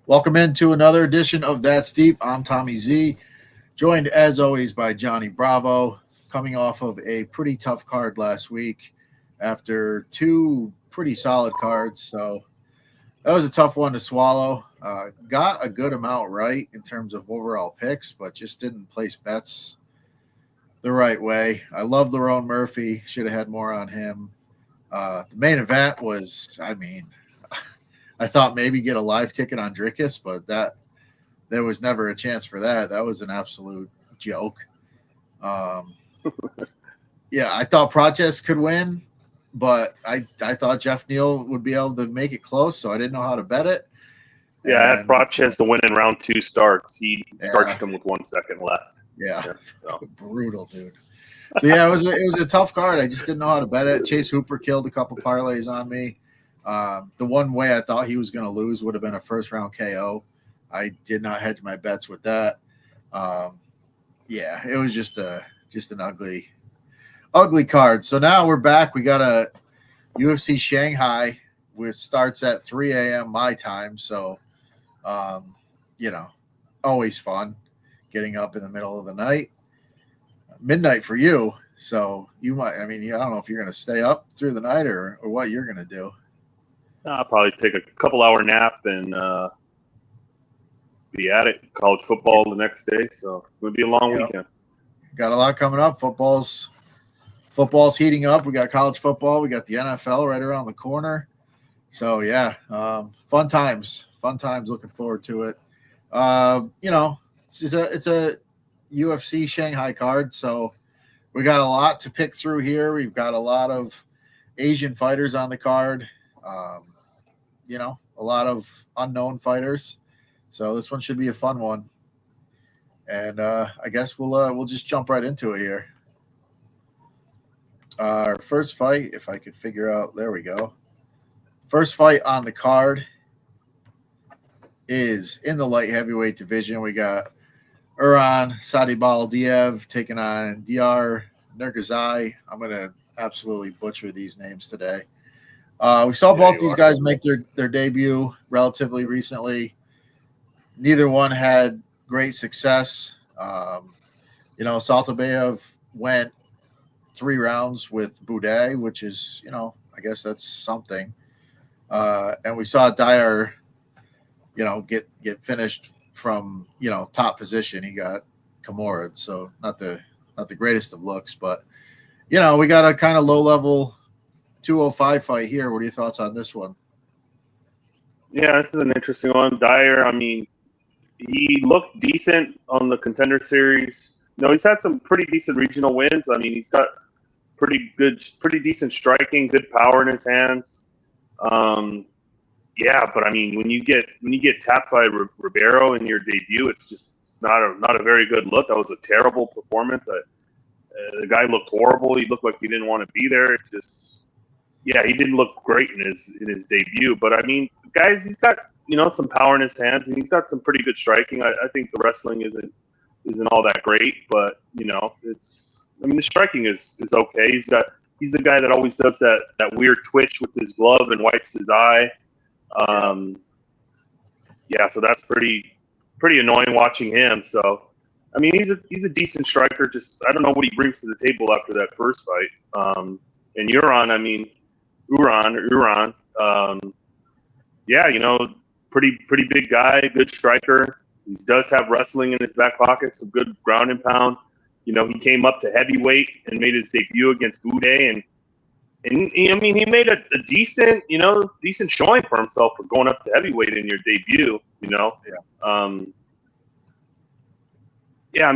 Welcome into another edition of That's Deep. I'm Tommy Z, joined as always by Johnny Bravo, coming off of a pretty tough card last week after two pretty solid cards. So that was a tough one to swallow. Got a good amount right in terms of overall picks, but just didn't place bets the right way. I love Lerone Murphy. Should have had more on him. The main event was, I thought maybe get a live ticket on Drickus, but there was never a chance for that. That was an absolute joke. Um, yeah, I thought Proches could win, but I thought Jeff Neal would be able to make it close, so I didn't know how to bet it. Yeah, I had Proches to win in round 2 starts. He starched him with 1 second left. Yeah, so. Brutal, dude. So yeah, it was a tough card. I just didn't know how to bet it. Chase Hooper killed a couple parlays on me. The one way I thought he was going to lose would have been a first round KO. I did not hedge my bets with that. Yeah, it was just an ugly card. So now we're back. We got a UFC Shanghai, which starts at 3 a.m. my time. So, always fun getting up in the middle of the night. Midnight for you. So you might, I don't know if you're going to stay up through the night or what you're going to do. I'll probably take a couple-hour nap and be at it. College football the next day, so it's going to be a long weekend. Got a lot coming up. Football's heating up. We got college football. We got the NFL right around the corner. So, yeah, fun times. Looking forward to it. It's a UFC Shanghai card, so we got a lot to pick through here. We've got a lot of Asian fighters on the card. A lot of unknown fighters. So this one should be a fun one. And I guess we'll just jump right into it here. Our first fight, if I could figure out, there we go. First fight on the card is in the light heavyweight division. We got Uran Sadibaldiev taking on Dr. Nurgazai. I'm going to absolutely butcher these names today. We saw both these guys make their debut relatively recently. Neither one had great success. Saltabayev went 3 rounds with Boudet, which is, I guess that's something. And we saw Dyer, get finished from, top position. He got Kimura, so not the greatest of looks, but, we got a kind of low-level 205 fight here. What are your thoughts on this one? Yeah, this is an interesting one. Dyer, he looked decent on the Contender Series. He's had some pretty decent regional wins. He's got pretty decent striking, good power in his hands. But when you get tapped by Ribeiro in your debut, it's not a very good look. That was a terrible performance. The guy looked horrible. He looked like he didn't want to be there. He didn't look great in his debut. But guys, he's got some power in his hands, and he's got some pretty good striking. I think the wrestling isn't all that great, but the striking is okay. He's the guy that always does that weird twitch with his glove and wipes his eye. So that's pretty annoying watching him. So he's a decent striker. Just I don't know what he brings to the table after that first fight. And Uran, pretty big guy, good striker. He does have wrestling in his back pocket, some good ground and pound. He came up to heavyweight and made his debut against Boudet, and he made a decent showing for himself for going up to heavyweight in your debut.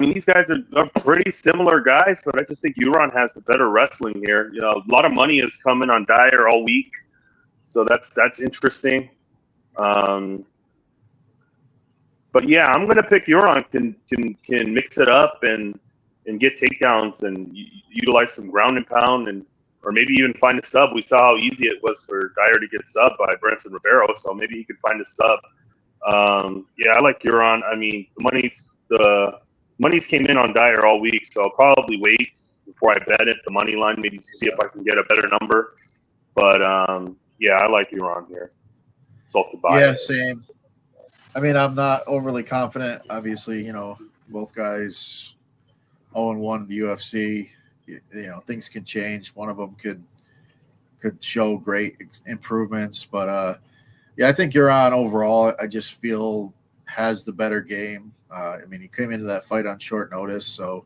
These guys are pretty similar guys, but I just think Uran has the better wrestling here. A lot of money is coming on Dyer all week, so that's interesting. I'm going to pick Uran can mix it up and get takedowns and utilize some ground and pound or maybe even find a sub. We saw how easy it was for Dyer to get subbed by Branson Ribeiro, so maybe he could find a sub. I like Uran. The money's came in on Dyer all week, so I'll probably wait before I bet it, the money line, maybe to see if I can get a better number. But I like Uran here. Yeah, same. I mean, I'm not overly confident. Obviously, both guys 0-1 in the UFC. Things can change. One of them could show great improvements, but yeah, I think you're on overall. I just feel has the better game. I mean, he came into that fight on short notice, so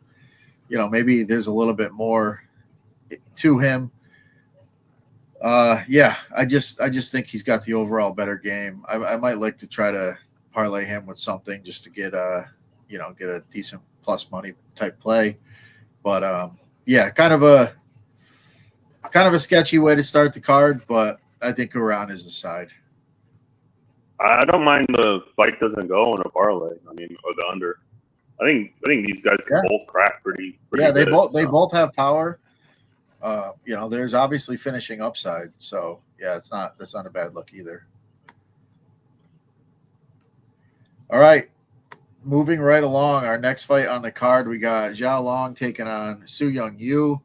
maybe there's a little bit more to him. Yeah, I just think he's got the overall better game. I might like to try to parlay him with something just to get get a decent plus money type play. But yeah, kind of a sketchy way to start the card, but I think Iran is the side. I don't mind the fight doesn't go in a parlay. I mean, or the under. I think these guys can both crack pretty Yeah, they good, both have power. There's obviously finishing upside, so yeah, that's not a bad look either. All right, moving right along, our next fight on the card, we got Zhao Long taking on Su Young Yu.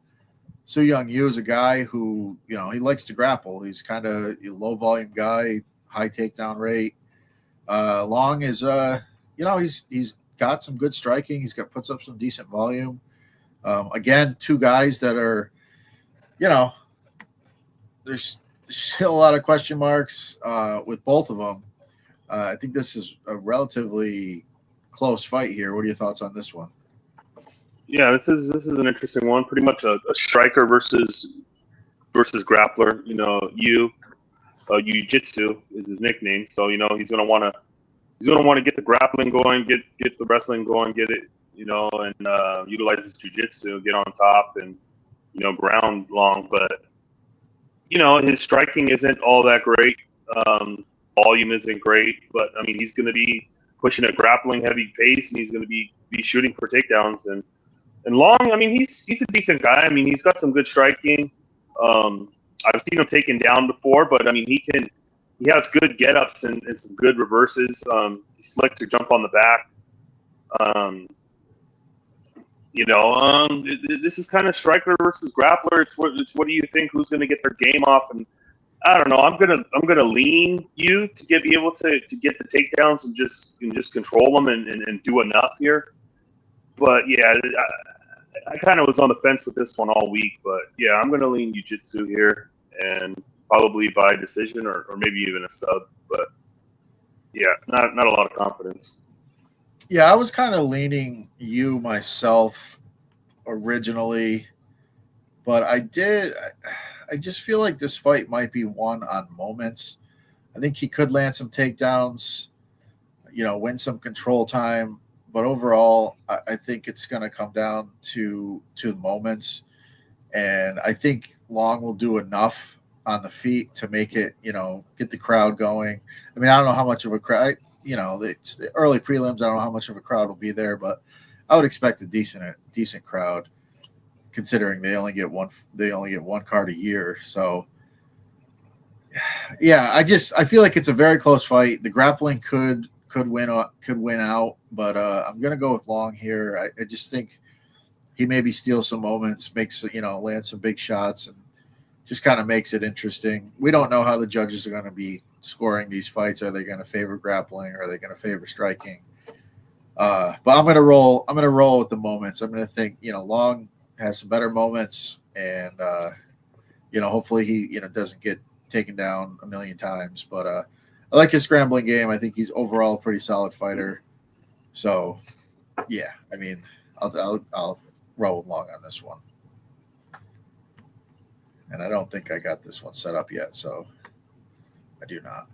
Su Young Yu is a guy who, he likes to grapple. He's kind of a low volume guy, high takedown rate. Long is, he's got some good striking. He's puts up some decent volume. Again, two guys that are, there's still a lot of question marks with both of them. I think this is a relatively close fight here. What are your thoughts on this one? Yeah, this is an interesting one. Pretty much a striker versus grappler. Jiu-Jitsu is his nickname. So he's gonna want to get the grappling going, get the wrestling going, get it and utilize his jiu-jitsu, get on top and ground long. But his striking isn't all that great. Volume isn't great, but I mean he's going to be pushing a grappling heavy pace, and he's going to be shooting for takedowns. And Long, I mean he's a decent guy. I mean he's got some good striking. I've seen him taken down before, but I mean he has good get-ups and some good reverses. He's slick to jump on the back. This is kind of striker versus grappler. It's what do you think? Who's going to get their game off? And I don't know. I'm gonna lean you to be able to get the takedowns and just control them and do enough here. But yeah, I kind of was on the fence with this one all week. But yeah, I'm gonna lean jiu-jitsu here and probably by decision or maybe even a sub. But yeah, not a lot of confidence. Yeah, I was kind of leaning you myself originally, but I just feel like this fight might be won on moments. I think he could land some takedowns, win some control time, but overall, I think it's going to come down to moments, and I think Long will do enough on the feet to make it, get the crowd going. I mean, I don't know how much of a crowd. It's the early prelims. I don't know how much of a crowd will be there, but I would expect a decent crowd, considering they only get one card a year. So, yeah, I feel like it's a very close fight. The grappling could win out, but I'm gonna go with Long here. I just think he maybe steals some moments, land some big shots, and just kind of makes it interesting. We don't know how the judges are going to be scoring these fights. Are they going to favor grappling? Or are they going to favor striking? But I'm going to roll with the moments. I'm going to think, Long has some better moments, and hopefully he doesn't get taken down a million times. But I like his scrambling game. I think he's overall a pretty solid fighter. So yeah, I mean, I'll roll with Long on this one. And I don't think I got this one set up yet, so I do not.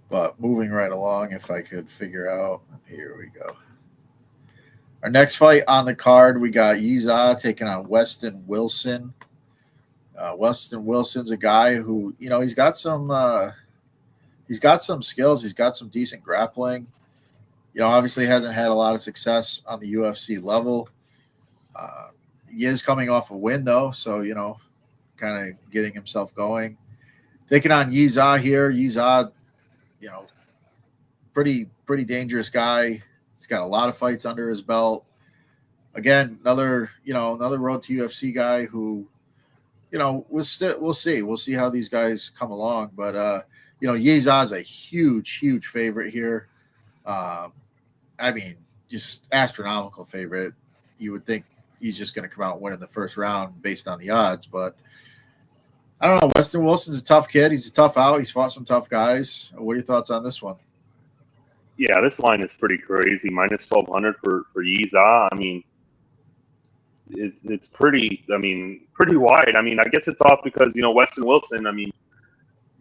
But moving right along, if I could figure out, here we go. Our next fight on the card, we got Yiza taking on Weston Wilson. Weston Wilson's a guy who, he's got some skills. He's got some decent grappling. Obviously hasn't had a lot of success on the UFC level. He is coming off a win though, so kind of getting himself going. Taking on Yiza here. Yiza, pretty dangerous guy. He's got a lot of fights under his belt. Again, another road to UFC guy who, we'll see. We'll see how these guys come along. But Yeza's a huge favorite here. I mean, just astronomical favorite. You would think he's just going to come out and win in the first round based on the odds, but I don't know. Weston Wilson's a tough kid. He's a tough out. He's fought some tough guys. What are your thoughts on this one? Yeah, this line is pretty crazy. Minus 1,200 for Yeza. I mean, it's pretty wide. I mean, I guess it's off because, Weston Wilson, I mean,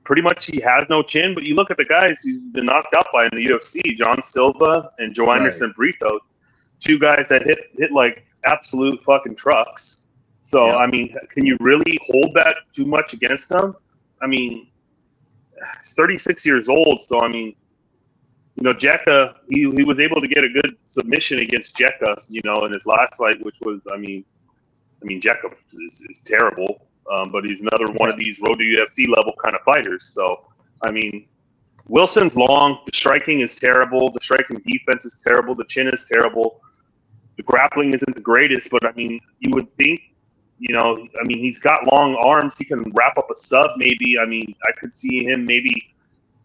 pretty much he has no chin, but you look at the guys he's been knocked out by in the UFC, John Silva and Joe Anderson Brito, two guys that hit like absolute fucking trucks. So, yeah. I mean, can you really hold that too much against him? I mean, he's 36 years old, so, I mean, Jekka, he was able to get a good submission against Jekka, in his last fight, which was, I mean, Jekka is terrible, but he's another one of these road to UFC level kind of fighters. So, I mean, Wilson's long. The striking is terrible. The striking defense is terrible. The chin is terrible. The grappling isn't the greatest, but, I mean, you would think, he's got long arms. He can wrap up a sub maybe. I mean, I could see him maybe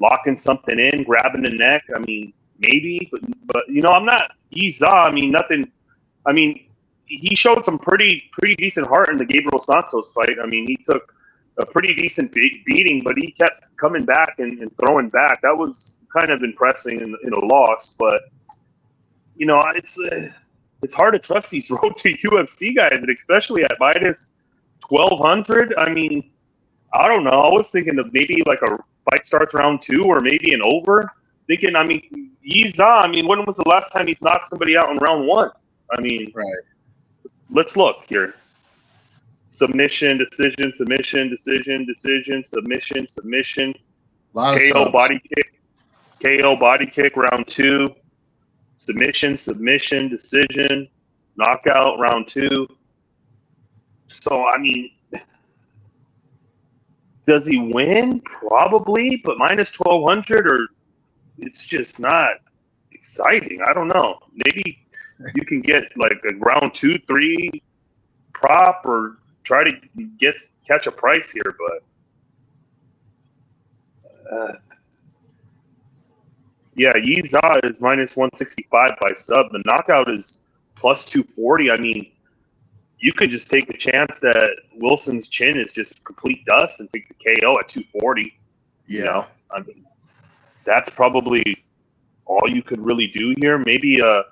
locking something in, grabbing the neck. I mean, maybe, but I'm not Yeza. I mean, nothing. I mean, he showed some pretty decent heart in the Gabriel Santos fight. I mean, he took a pretty decent beating, but he kept coming back and throwing back. That was kind of impressive in a loss, but it's hard to trust these road to UFC guys, and especially at minus 1,200. I mean, I don't know. I was thinking of maybe like a fight starts round 2 or maybe an over. Thinking, I mean, Yeza, I mean, when was the last time he's knocked somebody out in round 1? I mean, let's look here. Submission, decision, submission, decision, decision, submission, submission. KO body kick. KO body kick round 2. Submission, submission, decision, knockout round 2. So, I mean, does he win? Probably, but minus 1,200, or it's just not exciting. I don't know. Maybe you can get like a round 2, 3 prop, or try to catch a price here, but yeah, Yeza is minus 165 by sub. The knockout is plus 240. I mean, you could just take the chance that Wilson's chin is just complete dust and take the KO at 240. Yeah. I mean, that's probably all you could really do here. Maybe a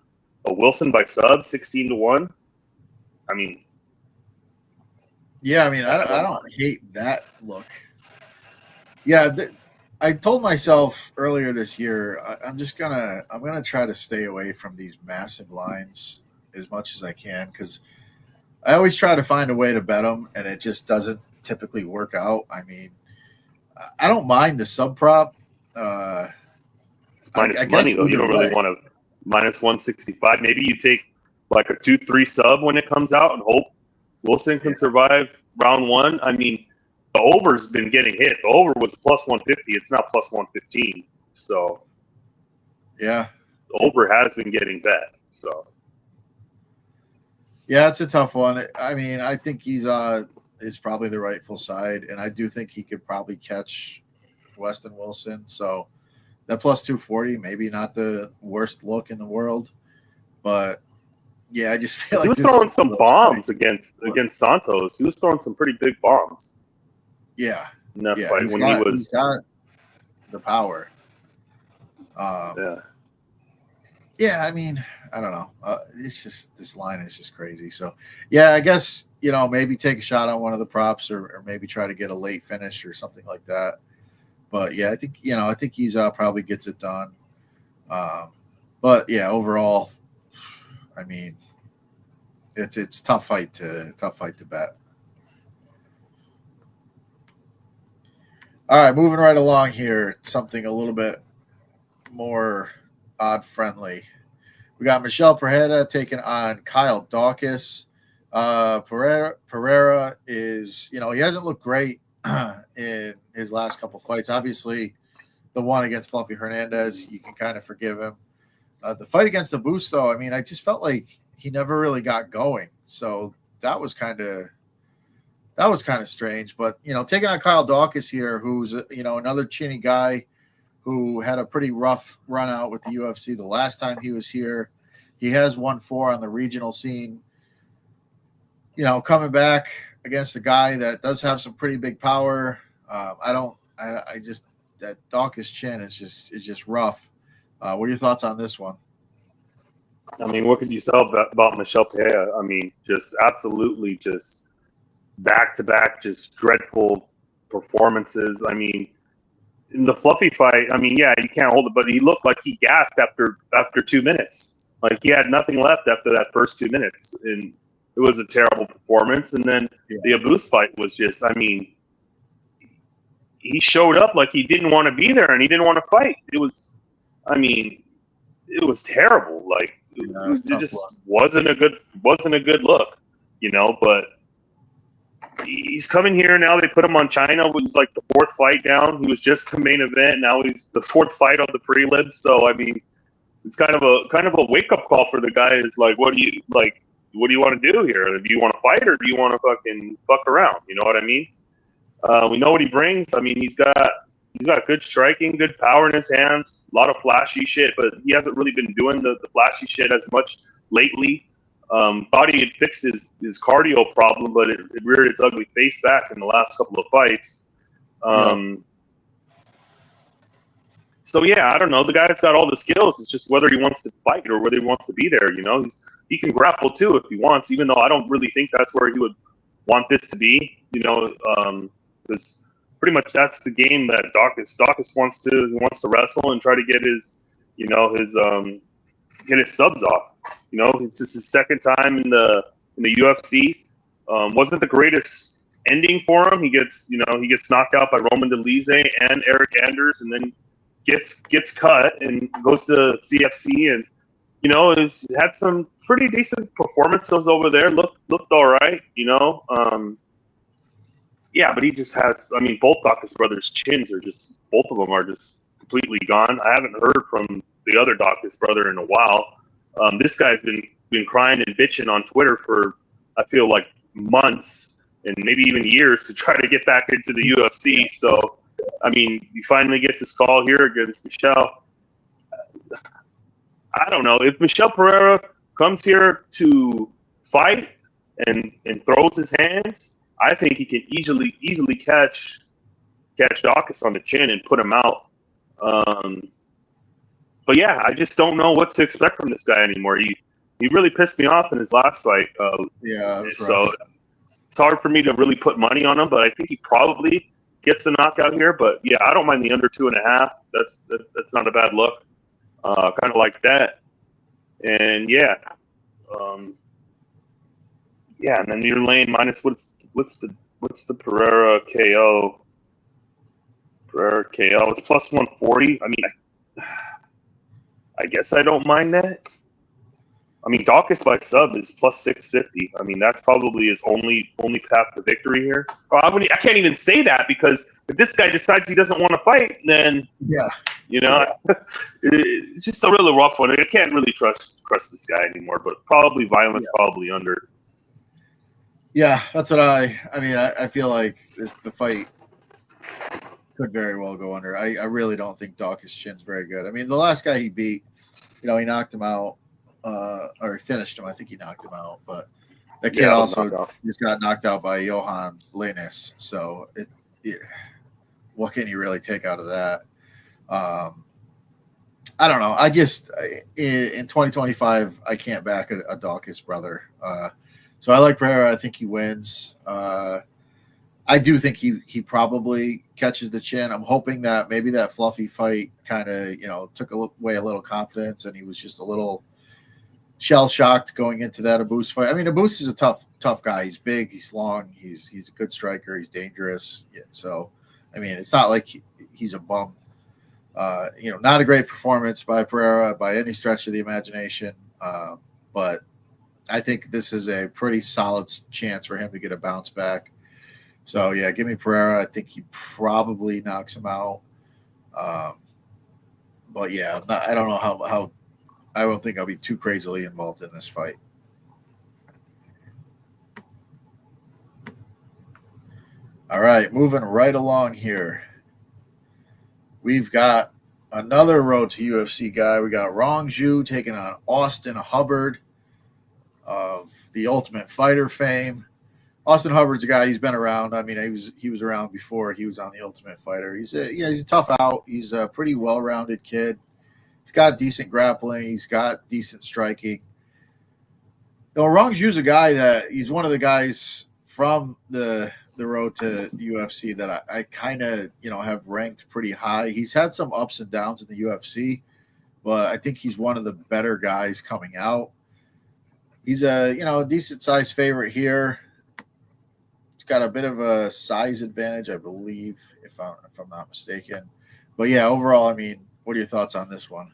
Wilson by sub, 16-1. I mean. Yeah, I mean, I don't hate that look. Yeah, I told myself earlier this year, I'm gonna try to stay away from these massive lines as much as I can, because I always try to find a way to bet them, and it just doesn't typically work out. I mean, I don't mind the sub prop. It's minus money, though. You don't really want to minus 165. Maybe you take like a 2-3 sub when it comes out and hope Wilson can survive round 1. I mean, the over's been getting hit. The over was plus 150. It's now plus 115. So, yeah, the over has been getting bet. So. Yeah, it's a tough one. I mean, I think he's is probably the rightful side, and I do think he could probably catch Weston Wilson. So that plus 240, maybe not the worst look in the world, but yeah, I just feel like he was throwing some bombs against Santos. He was throwing some pretty big bombs. Yeah, in that fight he's got the power. Yeah, I mean, I don't know. It's just, this line is just crazy. So, yeah, I guess, maybe take a shot on one of the props, or maybe try to get a late finish or something like that. But yeah, I think he's probably gets it done. But yeah, overall, I mean, it's tough fight to bet. All right, moving right along here, something a little bit more odd friendly. We got Michel Pereira taking on Kyle Dawkins. Pereira is, he hasn't looked great in his last couple fights. Obviously, the one against Fluffy Hernandez, you can kind of forgive him. The fight against Augusto, I mean, I just felt like he never really got going. So that was kind of that was kind of strange. But, taking on Kyle Dawkins here, who's, another chinny guy who had a pretty rough run out with the UFC the last time he was here. He has won 4 on the regional scene. Coming back against a guy that does have some pretty big power. That Dawkins chin is just rough. What are your thoughts on this one? I mean, what could you say about Michel Pereira? I mean, just absolutely just back-to-back, just dreadful performances. I mean, in the Fluffy fight, I mean, yeah, you can't hold it, but he looked like he gassed after 2 minutes. Like he had nothing left after that first 2 minutes, and it was a terrible performance. And then the Abus fight was just, I mean, he showed up like he didn't want to be there and he didn't want to fight. It was terrible. Like it just wasn't a good look, but he's coming here now. They put him on China, which was like the 4th fight down. He was just the main event. Now he's the 4th fight on the prelims. So I mean, it's kind of a wake up call for the guy. It's like, what do you want to do here? Do you want to fight or do you want to fucking fuck around? You know what I mean? We know what he brings. I mean, he's got good striking, good power in his hands, a lot of flashy shit, but he hasn't really been doing the flashy shit as much lately. Thought he had fixed his cardio problem, but it reared its ugly face back in the last couple of fights. So yeah, I don't know. The guy's got all the skills. It's just whether he wants to fight or whether he wants to be there. He can grapple too if he wants, even though I don't really think that's where he would want this to be. Because pretty much that's the game that Dawkins wants to wrestle and try to get his subs off. It's just his 2nd time in the UFC. Wasn't the greatest ending for him. He gets knocked out by Roman Dolidze and Eric Anders, and then gets cut and goes to CFC, and has had some pretty decent performances over there. Looked all right. Yeah, but he just has. I mean, both Dawkins brothers' chins are just. Both of them are just completely gone. I haven't heard from the other Dawkins brother in a while. This guy's been crying and bitching on Twitter for, I feel like, months and maybe even years to try to get back into the UFC. So, I mean, he finally gets his call here against Michel. I don't know. If Michel Pereira comes here to fight and throws his hands, I think he can easily catch Dawkins on the chin and put him out. But yeah, I just don't know what to expect from this guy anymore. He really pissed me off in his last fight. So it's hard for me to really put money on him, but I think he probably gets the knockout here. But yeah, I don't mind the under 2.5. That's not a bad look. Kind of like that. And yeah. And then you're laying minus what's the Pereira KO? Pereira KO. It's plus 140. I mean, I guess I don't mind that. I mean, Dawkins by sub is plus 650. I mean, that's probably his only path to victory here. I can't even say that because if this guy decides he doesn't want to fight, then it's just a really rough one. I can't really trust this guy anymore. But probably violence, probably under. Yeah, that's what I mean. I feel like the fight could very well go under. I really don't think Dawkins' chin's very good. I mean, the last guy he beat, he knocked him out, or he finished him. I think he knocked him out, but that kid also just got knocked out by Johan Lenis. So, what can you really take out of that? I don't know. I just in 2025, I can't back a Dawkins brother. So I like Pereira. I think he wins. I do think he probably catches the chin. I'm hoping that maybe that Fluffy fight kind of took away a little confidence, and he was just a little shell shocked going into that Abus fight. I mean, Abus is a tough guy. He's big, he's long, he's a good striker, he's dangerous. Yeah, so I mean, it's not like he's a bum. Not a great performance by Pereira by any stretch of the imagination, but I think this is a pretty solid chance for him to get a bounce back. So, yeah, give me Pereira. I think he probably knocks him out. But, yeah, I don't know how – I don't think I'll be too crazily involved in this fight. All right, moving right along here. We've got another road to UFC guy. We got Rong Zhu taking on Austin Hubbard of the Ultimate Fighter fame. Austin Hubbard's a guy. He's been around. I mean, he was around before he was on the Ultimate Fighter. He's a tough out. He's a pretty well-rounded kid. He's got decent grappling. He's got decent striking. Rong Zhu's a guy that he's one of the guys from the road to UFC that I kind of have ranked pretty high. He's had some ups and downs in the UFC, but I think he's one of the better guys coming out. He's a decent size favorite here. He's got a bit of a size advantage, I believe, if I'm not mistaken. But yeah, overall, I mean, what are your thoughts on this one?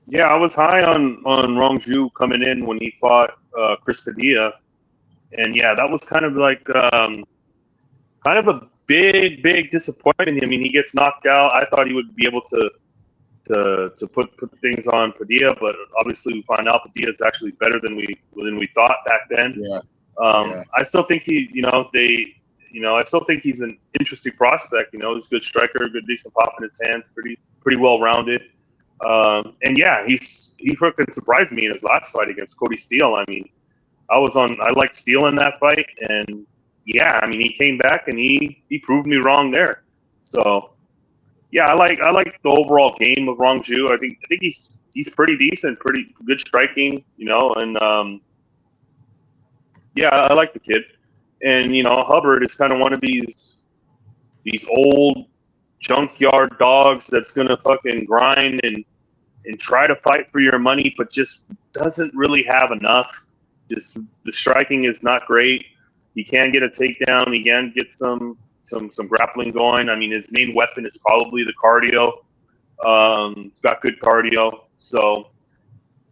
Yeah, I was high on Rong Zhu coming in when he fought Chris Padilla, and yeah, that was kind of like kind of a big disappointment. I mean, he gets knocked out. I thought he would be able to put things on Padilla, but obviously we find out Padilla is actually better than we thought back then. Yeah. I still think I still think he's an interesting prospect. He's a good striker, good decent pop in his hands, pretty well rounded. And yeah, he freaking surprised me in his last fight against Cody Steele. I mean, I liked Steele in that fight, and yeah, I mean, he came back and he proved me wrong there. So yeah, I like the overall game of Rong Zhu. I think he's pretty decent, pretty good striking, and yeah, I like the kid. And Hubbard is kind of one of these old junkyard dogs that's gonna fucking grind and try to fight for your money, but just doesn't really have enough. Just the striking is not great. He can get a takedown. He can get some grappling going. I mean, his main weapon is probably the cardio. He's got good cardio. So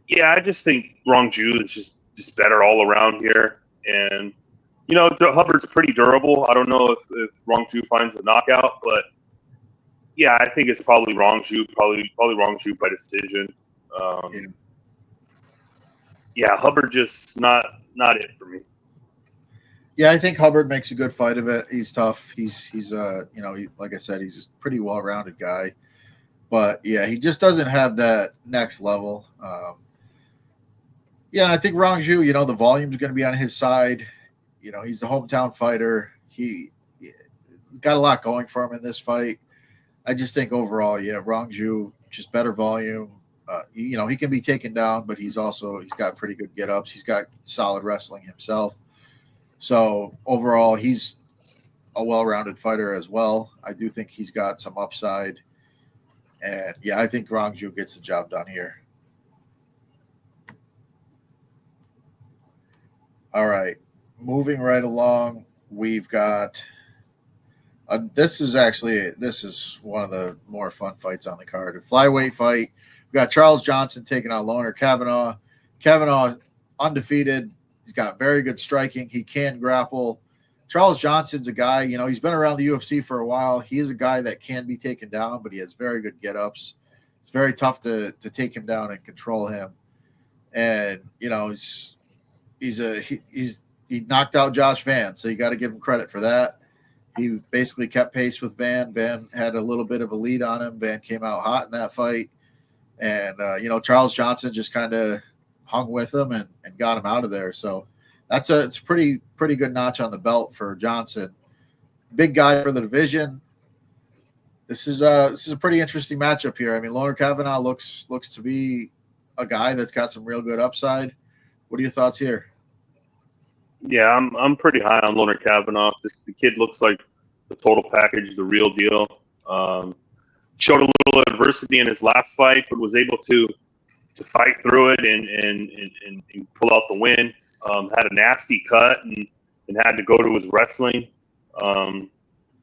yeah, I just think Rong Zhu is just better all around here. And Hubbard's pretty durable. I don't know if Rong Zhu finds a knockout, but yeah, I think it's probably Rong Zhu, probably Rong Zhu by decision. Yeah, Hubbard just not it for me. Yeah, I think Hubbard makes a good fight of it. He's tough. He's like I said, he's a pretty well-rounded guy. But yeah, he just doesn't have that next level. Yeah, I think Rong Zhu, the volume is going to be on his side. He's the hometown fighter. He's got a lot going for him in this fight. I just think overall, yeah, Rong Zhu, just better volume. He can be taken down, but he's got pretty good get-ups. He's got solid wrestling himself. So overall, he's a well-rounded fighter as well. I do think he's got some upside. And yeah, I think Rong Zhu gets the job done here. All right. Moving right along, we've got this is one of the more fun fights on the card. A flyweight fight. We've got Charles Johnson taking on Loner Kavanaugh. Kavanaugh undefeated. He's got very good striking. He can grapple. Charles Johnson's a guy, he's been around the UFC for a while. He is a guy that can be taken down, but he has very good get-ups. It's very tough to take him down and control him. And, he knocked out Josh Van, so you got to give him credit for that. He basically kept pace with Van. Van had a little bit of a lead on him. Van came out hot in that fight. And, Charles Johnson just kind of hung with him and got him out of there. So it's a pretty good notch on the belt for Johnson. Big guy for the division. This is a pretty interesting matchup here. I mean, Loner Kavanaugh looks to be a guy that's got some real good upside. What are your thoughts here? Yeah, I'm pretty high on Loner Kavanaugh. The kid looks like the total package, the real deal. Showed a little adversity in his last fight, but was able to fight through it and pull out the win. Had a nasty cut and had to go to his wrestling.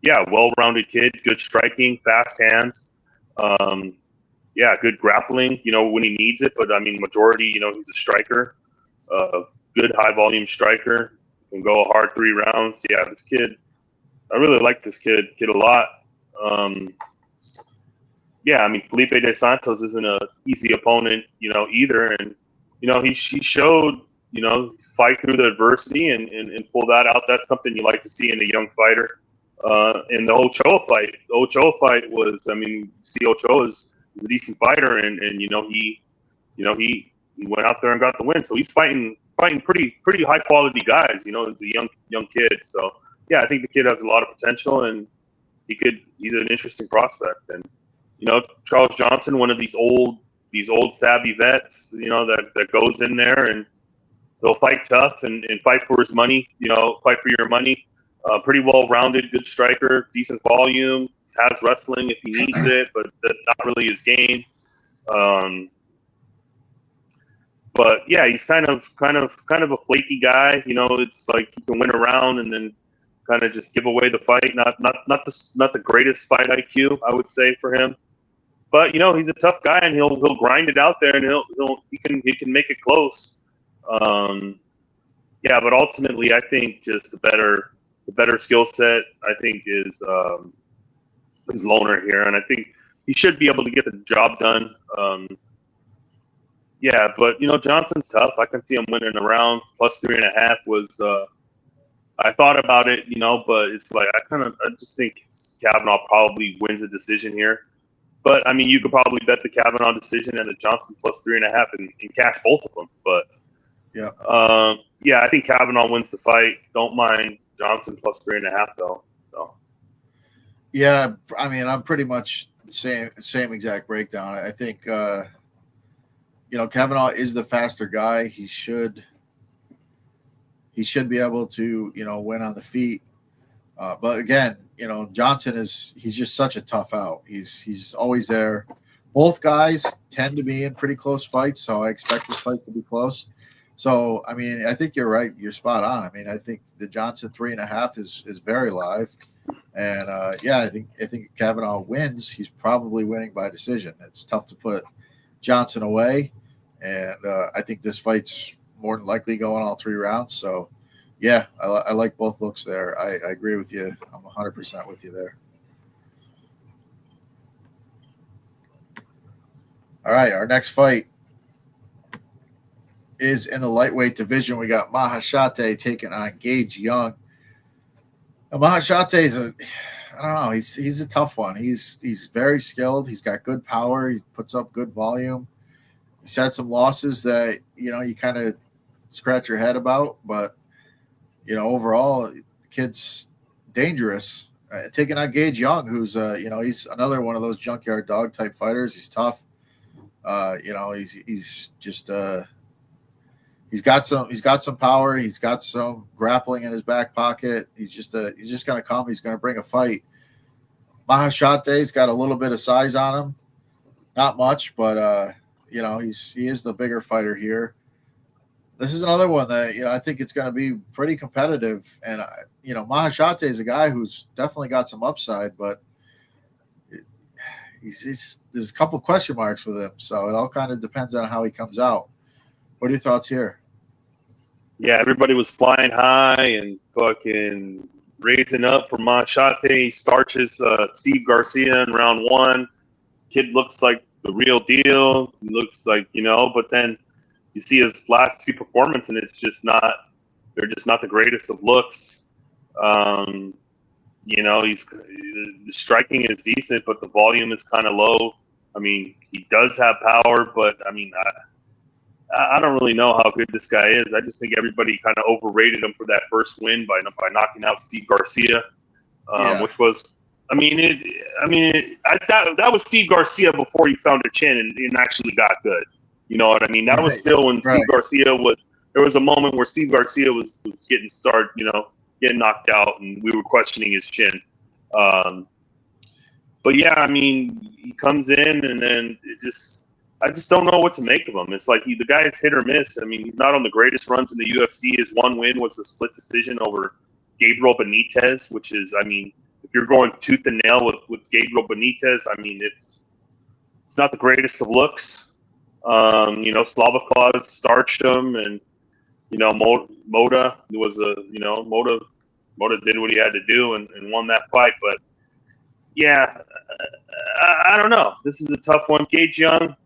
Yeah, well-rounded kid, good striking, fast hands. Yeah, good grappling, when he needs it. But, I mean, majority, he's a striker. Good high-volume striker. Can go a hard 3 rounds. Yeah, this kid, I really like this kid a lot. Yeah, I mean, Felipe De Santos isn't an easy opponent, either. And, he showed fight through the adversity and pull that out. That's something you like to see in a young fighter. In the Ochoa fight was, see, Ochoa is a decent fighter, and he went out there and got the win. So he's fighting pretty high quality guys. He's a young kid. So yeah, I think the kid has a lot of potential, and he's an interesting prospect. And Charles Johnson, one of these old savvy vets, that goes in there and he'll fight tough and fight for his money, fight for your money. Pretty well-rounded, good striker, decent volume, has wrestling if he needs it, but that's not really his game. But yeah, he's kind of a flaky guy. It's like you can win a round and then kind of just give away the fight. Not the greatest fight IQ, I would say, for him. But he's a tough guy, and he'll grind it out there, and he can make it close. Yeah, but ultimately, I think just the better skill set, I think, is Lohner here, and I think he should be able to get the job done. Yeah, but Johnson's tough. I can see him winning a round. Plus 3.5 was. I thought about it, but it's like I just think Kavanaugh probably wins a decision here. But you could probably bet the Kavanaugh decision and the Johnson plus 3.5 and cash both of them. But yeah, I think Kavanaugh wins the fight. Don't mind Johnson plus 3.5 though. So yeah, I'm pretty much same exact breakdown. I think Kavanaugh is the faster guy. He should be able to win on the feet. But again, Johnson he's just such a tough out. He's always there. Both guys tend to be in pretty close fights, so I expect this fight to be close. So, I think you're right. You're spot on. I think the Johnson 3.5 is very live. And yeah, I think if Kavanaugh wins, he's probably winning by decision. It's tough to put Johnson away. And I think this fight's more than likely going all 3 rounds. So yeah, I like both looks there. I agree with you. I'm 100% with you there. All right, our next fight is in the lightweight division. We got Mahashate taking on Gage Young. Now, Mahashate is I don't know. He's a tough one. He's very skilled. He's got good power. He puts up good volume. He's had some losses that you kind of scratch your head about, but overall, the kid's dangerous. Taking on Gage Young, who's he's another one of those junkyard dog type fighters. He's tough. He's just he's got some power. He's got some grappling in his back pocket. He's just gonna come. He's gonna bring a fight. Mahashate's got a little bit of size on him, not much, but he is the bigger fighter here. This is another one that I think it's going to be pretty competitive, and Mahashate is a guy who's definitely got some upside, but there's a couple question marks with him, so it all kind of depends on how he comes out. What are your thoughts here? Yeah, everybody was flying high and fucking raising up for Mahashate. He starches Steve Garcia in round 1. Kid looks like the real deal. He looks like but then you see his last 2 performances, and they're just not the greatest of looks. The striking is decent, but the volume is kind of low. He does have power, but I don't really know how good this guy is. I just think everybody kind of overrated him for that first win by knocking out Steve Garcia, which was, that was Steve Garcia before he found a chin and actually got good. You know what I mean? That was still when Steve Garcia was. There was a moment where Steve Garcia was getting started, getting knocked out, and we were questioning his chin. But yeah, he comes in, and then I just don't know what to make of him. It's like the guy is hit or miss. He's not on the greatest runs in the UFC. His one win was a split decision over Gabriel Benitez, which is, if you're going tooth and nail with Gabriel Benitez, it's not the greatest of looks. Slava Claus starched him, and Moda was Moda did what he had to do and won that fight. But yeah, I don't know. This is a tough one. Gage Young,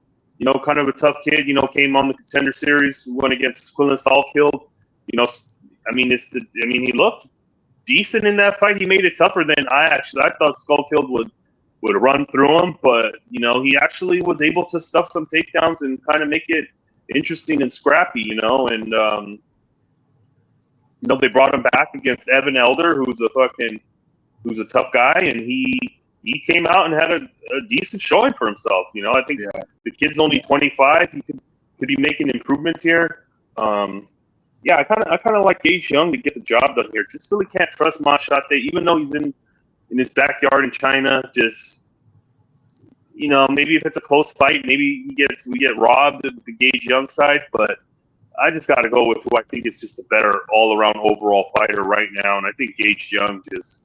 kind of a tough kid. Came on the Contender Series, went against Quillen Salkhill. He looked decent in that fight. He made it tougher than I thought Skullkill would run through him, but he actually was able to stuff some takedowns and kind of make it interesting and scrappy. And they brought him back against Evan Elder, who's a tough guy, and he came out and had a decent showing for himself. I think the kid's only 25. He could be making improvements here. I kind of like Gage Young to get the job done here. Just really can't trust Ma Shate, even though he's in his backyard in China. Just maybe if it's a close fight, maybe we get robbed at the Gage Young side, but I just got to go with who I think is just a better all-around overall fighter right now, and I think Gage Young just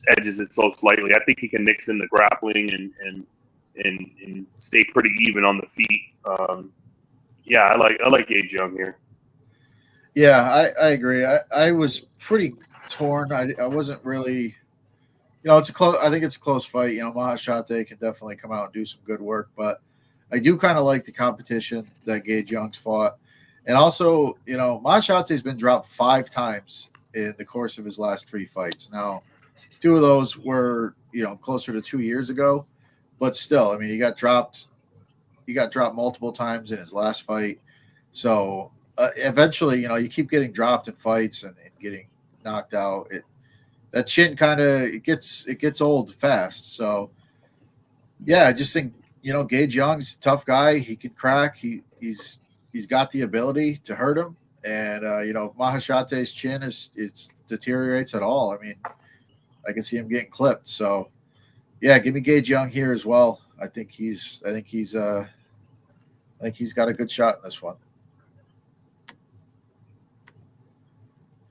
edges it so slightly. I think he can mix in the grappling and stay pretty even on the feet. I like Gage Young here. Yeah, I agree. I was pretty torn. I wasn't really, it's I think it's a close fight. Mahashate can definitely come out and do some good work, but I do kind of like the competition that Gage Young's fought. And also, Mahashate's been dropped 5 times in the course of his last 3 fights. Now, 2 of those were, closer to 2 years ago, but still, he got dropped multiple times in his last fight. So eventually, you keep getting dropped in fights and getting knocked out. That chin kind of it gets old fast. So I just think Gage Young's a tough guy. He can crack. He's got the ability to hurt him. And if Mahashate's chin deteriorates at all, I can see him getting clipped. So give me Gage Young here as well. I think he's got a good shot in this one.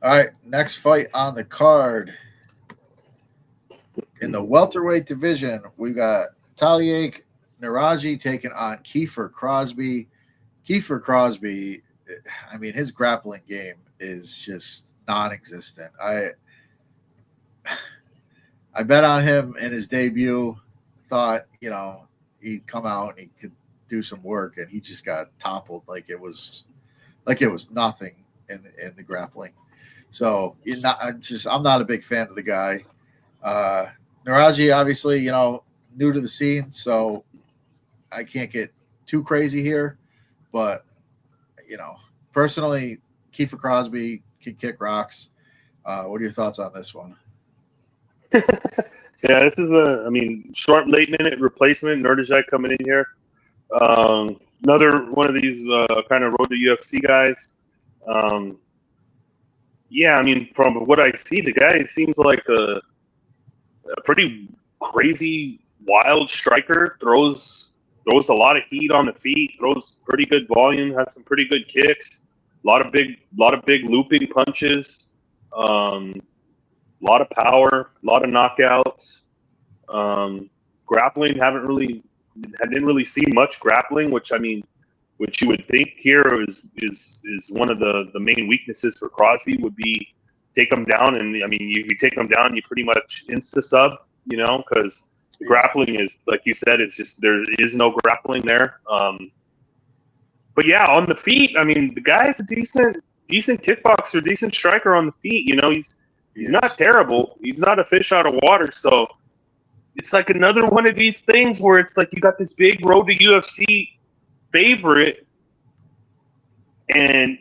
All right, next fight on the card. In the welterweight division, we got Taliak Naraji taking on Kiefer Crosby. Kiefer Crosby, his grappling game is just non-existent. I bet on him in his debut. Thought, he'd come out and he could do some work, and he just got toppled like it was nothing in the grappling. So I'm not a big fan of the guy. Naraji, obviously, new to the scene, so I can't get too crazy here. But, personally, Kiefer Crosby can kick rocks. What are your thoughts on this one? Yeah, this is short late-minute replacement. Nerdajai coming in here. Another one of these kind of road to UFC guys. From what I see, the guy seems like a pretty crazy, wild striker. Throws a lot of heat on the feet. Throws pretty good volume. Has some pretty good kicks. A lot of big looping punches. A lot of power. A lot of knockouts. Grappling, I didn't really see much grappling, which you would think here is one of the main weaknesses for Crosby would be take him down, and you take him down, you pretty much insta sub, because grappling is, like you said, it's just there is no grappling there. But on the feet, the guy's a decent kickboxer, decent striker on the feet. He's not terrible. He's not a fish out of water. So it's like another one of these things where it's like you got this big road to UFC favorite, and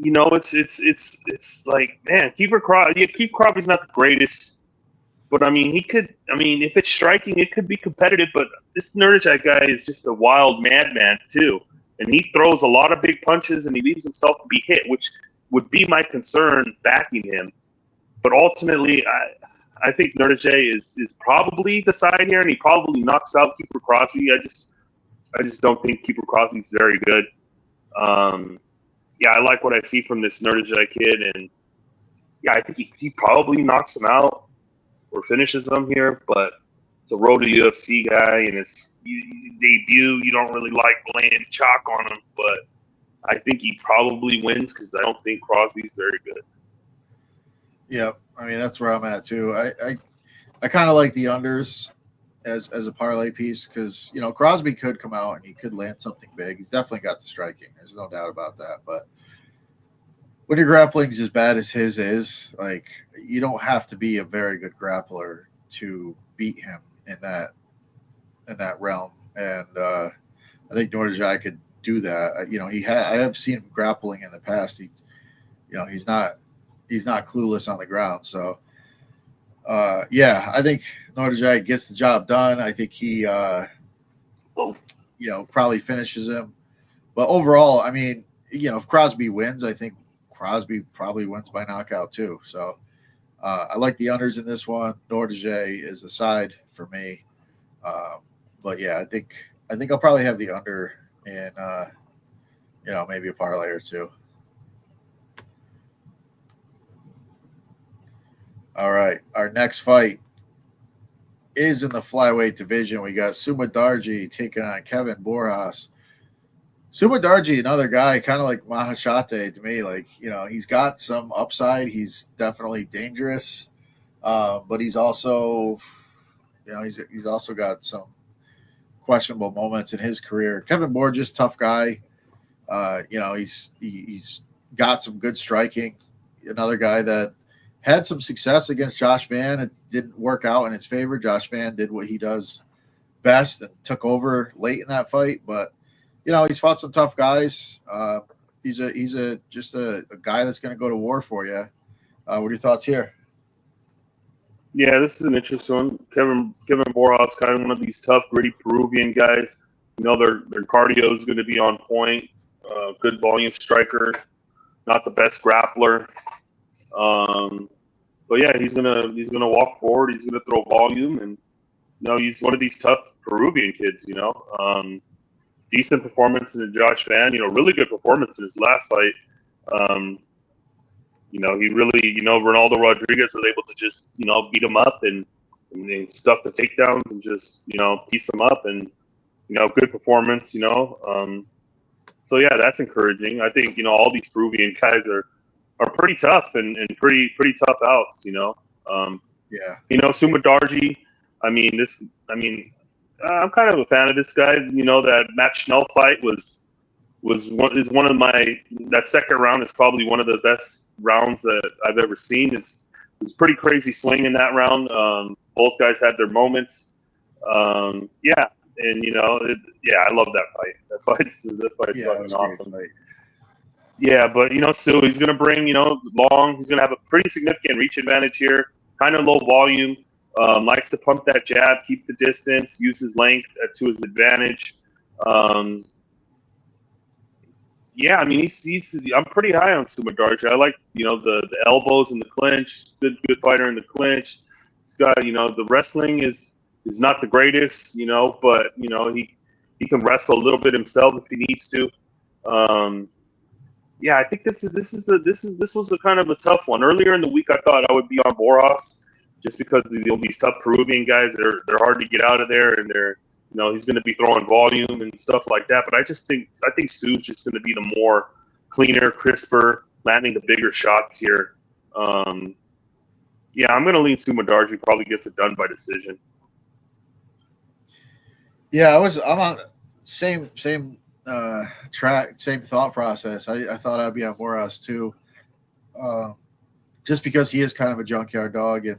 it's like, man, Kiefer Crosby's not the greatest, but he could. If it's striking, it could be competitive. But this Nerdajai guy is just a wild madman too, and he throws a lot of big punches, and he leaves himself to be hit, which would be my concern backing him. But ultimately, I think Nerdajai is probably the side here, and he probably knocks out Kiefer Crosby. I just don't think Kiefer Crosby's very good. I like what I see from this Nerdajai kid, and I think he probably knocks him out or finishes him here. But it's a road to UFC guy, and it's debut. You don't really like laying chalk on him, but I think he probably wins because I don't think Crosby's very good. Yeah, that's where I'm at too. I kind of like the unders as a parlay piece because Crosby could come out and he could land something big. He's definitely got the striking. There's no doubt about that. But when your grappling's as bad as his is, like you don't have to be a very good grappler to beat him in that realm. And I think Nordjai could do that. I have seen him grappling in the past. He's not clueless on the ground. So I think Nordjai gets the job done. I think he probably finishes him. But overall, I mean, if Crosby wins, I think Crosby probably wins by knockout too. So I like the unders in this one. Nordjai is the side for me. But yeah, I think I'll probably have the under in maybe a parlay or two. All right, our next fight is in the flyweight division. We got Suma Darji taking on Kevin Borjas. Suma Darji, another guy, kind of like Mahashate to me. Like, he's got some upside. He's definitely dangerous, but he's also, he's also got some questionable moments in his career. Kevin Borjas, tough guy. He's got some good striking. Another guy that had some success against Josh Van. It didn't work out in his favor. Josh Van did what he does best and took over late in that fight. But, he's fought some tough guys. He's just a guy that's going to go to war for you. What are your thoughts here? Yeah, this is an interesting one. Kevin Borjas, kind of one of these tough, gritty Peruvian guys. Their cardio is going to be on point. Good volume striker, not the best grappler. But yeah, he's gonna walk forward. He's gonna throw volume, and he's one of these tough Peruvian kids. Decent performance in Josh Van. Really good performance in his last fight. He really, Ronaldo Rodriguez was able to just, beat him up and stuff the takedowns and just, piece him up and, good performance. So yeah, that's encouraging. I think all these Peruvian guys are pretty tough and pretty tough outs. Suma Darji. I'm kind of a fan of this guy. That Matt Schnell fight is one of my, that second round is probably one of the best rounds that I've ever seen. It's pretty crazy swing in that round. Both guys had their moments. I love that fight. That fight's fucking awesome. Fight. Yeah, but so he's gonna bring long. He's gonna have a pretty significant reach advantage here. Kind of low volume. Likes to pump that jab, keep the distance, use his length to his advantage. I'm pretty high on Suma Darji. I like the elbows in the clinch. Good fighter in the clinch. He's got the wrestling is not the greatest, but he can wrestle a little bit himself if he needs to. I think this was a kind of a tough one. Earlier in the week, I thought I would be on Borjas just because these tough Peruvian guys. They're hard to get out of there, and they're he's going to be throwing volume and stuff like that. But I think Sue's just going to be the more cleaner, crisper, landing the bigger shots here. I'm going to lean Suma Darji. Probably gets it done by decision. Yeah, I'm on same track, same thought process. I thought I'd be on Borjas too, just because he is kind of a junkyard dog, and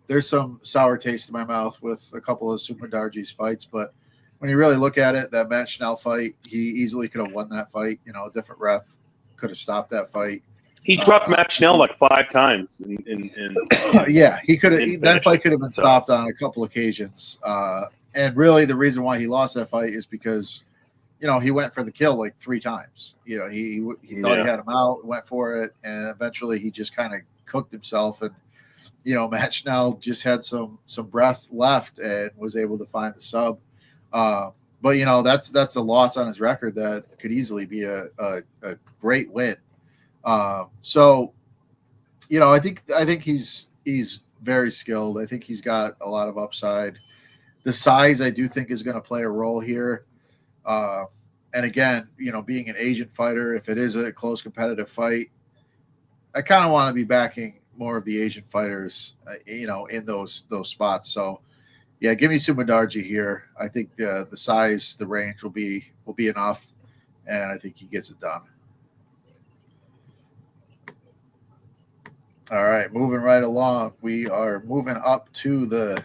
there's some sour taste in my mouth with a couple of Suma Darji's fights. But when you really look at it, that Matt Schnell fight, he easily could have won that fight. A different ref could have stopped that fight. He dropped Matt Schnell like 5 times. Yeah, he could have. That fight could have been stopped on a couple occasions. And really, the reason why he lost that fight is because, he went for the kill like 3 times. He thought he had him out, went for it, and eventually he just kind of cooked himself. And Matt Schnell just had some breath left and was able to find the sub. But that's a loss on his record that could easily be a great win. So I think he's very skilled. I think he's got a lot of upside. The size, I do think, is going to play a role here. And again, being an Asian fighter, if it is a close competitive fight, I kind of want to be backing more of the Asian fighters, in those spots. So, Yeah, give me Sumadarji here. I think the size, the range will be enough, and I think he gets it done. All right, moving right along. We are moving up to the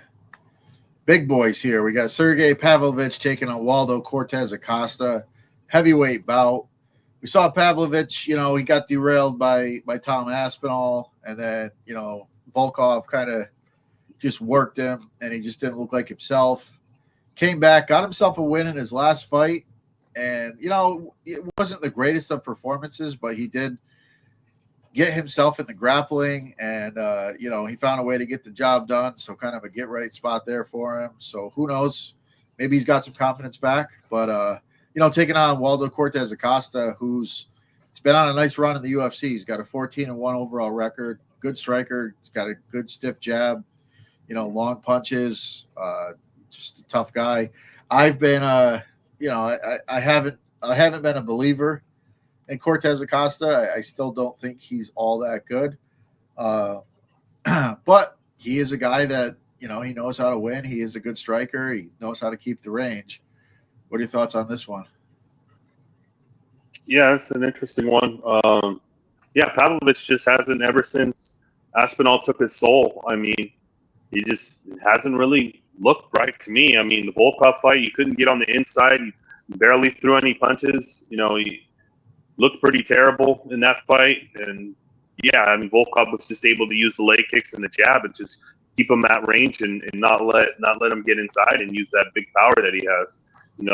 big boys here. We got Sergey Pavlovich taking on Waldo Cortez Acosta, heavyweight bout. We saw Pavlovich, he got derailed by Tom Aspinall, and then, Volkov kind of just worked him, and he just didn't look like himself. Came back, got himself a win in his last fight, and, it wasn't the greatest of performances, but he did get himself in the grappling, and he found a way to get the job done. So kind of a get right spot there for him. So who knows? Maybe he's got some confidence back. But taking on Waldo Cortez Acosta, he's been on a nice run in the UFC. He's got a 14-1 overall record. Good striker. He's got a good stiff jab. Long punches. Just a tough guy. I've been I haven't been a believer and Cortez Acosta, I still don't think he's all that good. But he is a guy that, he knows how to win. He is a good striker. He knows how to keep the range. What are your thoughts on this one? Yeah, it's an interesting one. Pavlovich just hasn't, ever since Aspinall took his soul. I mean, he just hasn't really looked right to me. I mean, the Volkov fight, you couldn't get on the inside. He barely threw any punches. He looked pretty terrible in that fight. And Volkov was just able to use the leg kicks and the jab and just keep him at range and not let him get inside and use that big power that he has. We